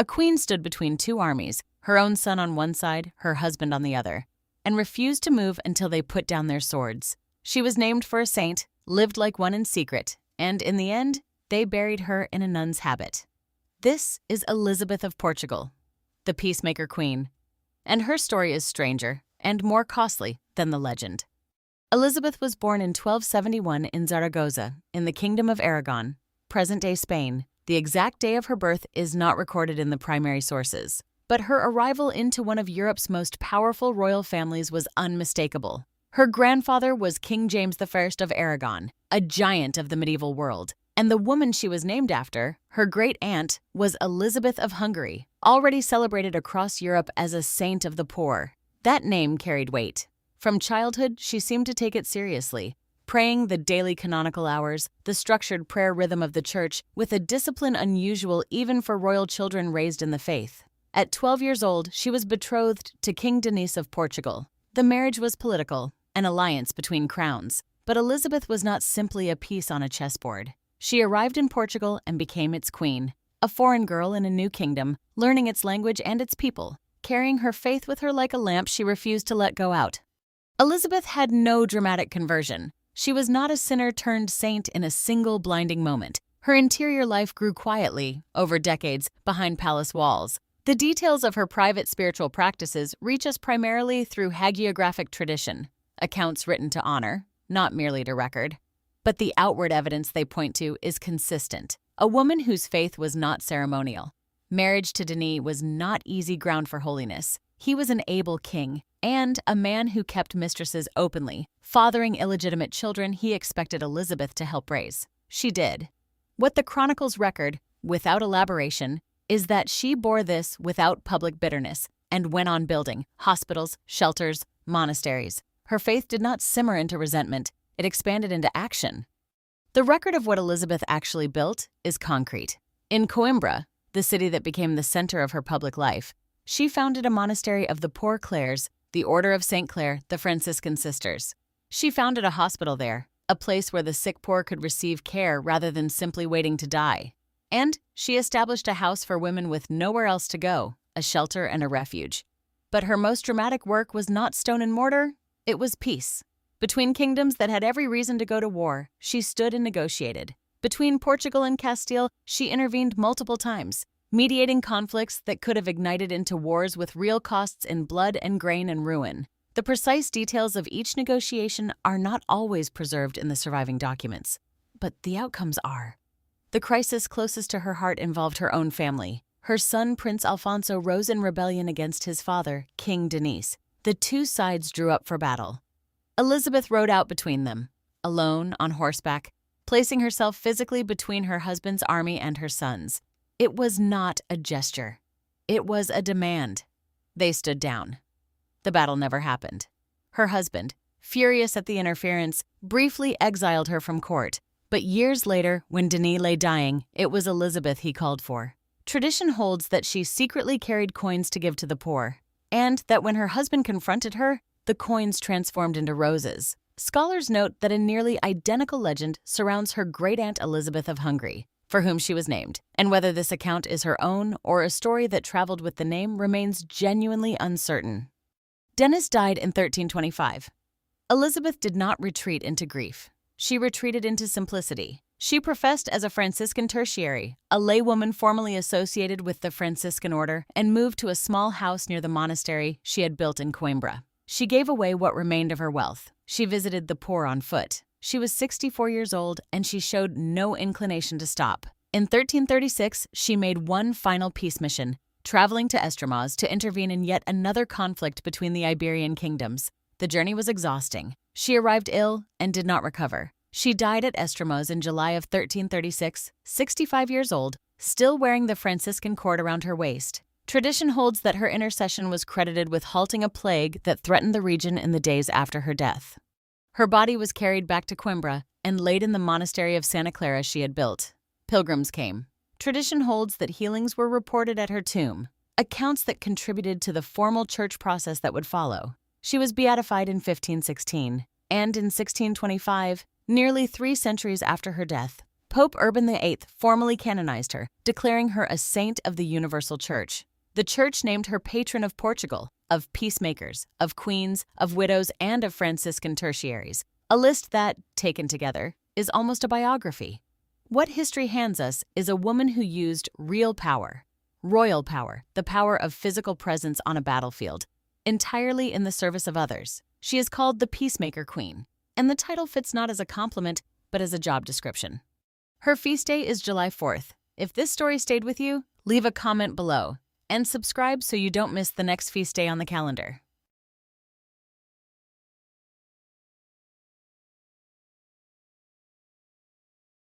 A queen stood between two armies, her own son on one side, her husband on the other, and refused to move until they put down their swords. She was named for a saint, lived like one in secret, and in the end, they buried her in a nun's habit. This is Elizabeth of Portugal, the peacemaker queen, and her story is stranger and more costly than the legend. Elizabeth was born in 1271 in Zaragoza, in the Kingdom of Aragon, present-day Spain. The exact day of her birth is not recorded in the primary sources, but her arrival into one of Europe's most powerful royal families was unmistakable. Her grandfather was King James I of Aragon, a giant of the medieval world, and the woman she was named after, her great-aunt, was Elizabeth of Hungary, already celebrated across Europe as a saint of the poor. That name carried weight. From childhood, she seemed to take it seriously, praying the daily canonical hours, the structured prayer rhythm of the church, with a discipline unusual even for royal children raised in the faith. At 12 years old, she was betrothed to King Dinis of Portugal. The marriage was political, an alliance between crowns, but Elizabeth was not simply a piece on a chessboard. She arrived in Portugal and became its queen, a foreign girl in a new kingdom, learning its language and its people. Carrying her faith with her like a lamp, she refused to let go out. Elizabeth had no dramatic conversion. She was not a sinner turned saint in a single blinding moment. Her interior life grew quietly, over decades, behind palace walls. The details of her private spiritual practices reach us primarily through hagiographic tradition, accounts written to honor, not merely to record. But the outward evidence they point to is consistent. A woman whose faith was not ceremonial. Marriage to Denis was not easy ground for holiness. He was an able king, and a man who kept mistresses openly, fathering illegitimate children he expected Elizabeth to help raise. She did. What the Chronicles record, without elaboration, is that she bore this without public bitterness and went on building hospitals, shelters, monasteries. Her faith did not simmer into resentment. It expanded into action. The record of what Elizabeth actually built is concrete. In Coimbra, the city that became the center of her public life, she founded a monastery of the Poor Clares, the Order of St. Clare, the Franciscan sisters. She founded a hospital there, a place where the sick poor could receive care rather than simply waiting to die. And she established a house for women with nowhere else to go, a shelter and a refuge. But her most dramatic work was not stone and mortar, it was peace. Between kingdoms that had every reason to go to war, she stood and negotiated. Between Portugal and Castile, she intervened multiple times, mediating conflicts that could have ignited into wars with real costs in blood and grain and ruin. The precise details of each negotiation are not always preserved in the surviving documents, but the outcomes are. The crisis closest to her heart involved her own family. Her son, Prince Afonso, rose in rebellion against his father, King Dinis. The two sides drew up for battle. Elizabeth rode out between them, alone, on horseback, placing herself physically between her husband's army and her son's. It was not a gesture. It was a demand. They stood down. The battle never happened. Her husband, furious at the interference, briefly exiled her from court. But years later, when Denis lay dying, it was Elizabeth he called for. Tradition holds that she secretly carried coins to give to the poor, and that when her husband confronted her, the coins transformed into roses. Scholars note that a nearly identical legend surrounds her great-aunt Elizabeth of Hungary, for whom she was named, and whether this account is her own or a story that traveled with the name remains genuinely uncertain. Dinis died in 1325. Elizabeth did not retreat into grief. She retreated into simplicity. She professed as a Franciscan tertiary, a laywoman formerly associated with the Franciscan order, and moved to a small house near the monastery she had built in Coimbra. She gave away what remained of her wealth. She visited the poor on foot. She was 64 years old, and she showed no inclination to stop. In 1336, she made one final peace mission, traveling to Estremoz to intervene in yet another conflict between the Iberian kingdoms. The journey was exhausting. She arrived ill and did not recover. She died at Estremoz in July of 1336, 65 years old, still wearing the Franciscan cord around her waist. Tradition holds that her intercession was credited with halting a plague that threatened the region in the days after her death. Her body was carried back to Coimbra and laid in the monastery of Santa Clara she had built. Pilgrims came. Tradition holds that healings were reported at her tomb, accounts that contributed to the formal church process that would follow. She was beatified in 1516, and in 1625, nearly 3 centuries after her death, Pope Urban VIII formally canonized her, declaring her a saint of the Universal Church. The Church named her Patron of Portugal, of peacemakers, of queens, of widows, and of Franciscan tertiaries, a list that, taken together, is almost a biography. What history hands us is a woman who used real power, royal power, the power of physical presence on a battlefield, entirely in the service of others. She is called the Peacemaker Queen, and the title fits not as a compliment, but as a job description. Her feast day is July 4th. If this story stayed with you, leave a comment below and subscribe so you don't miss the next feast day on the calendar.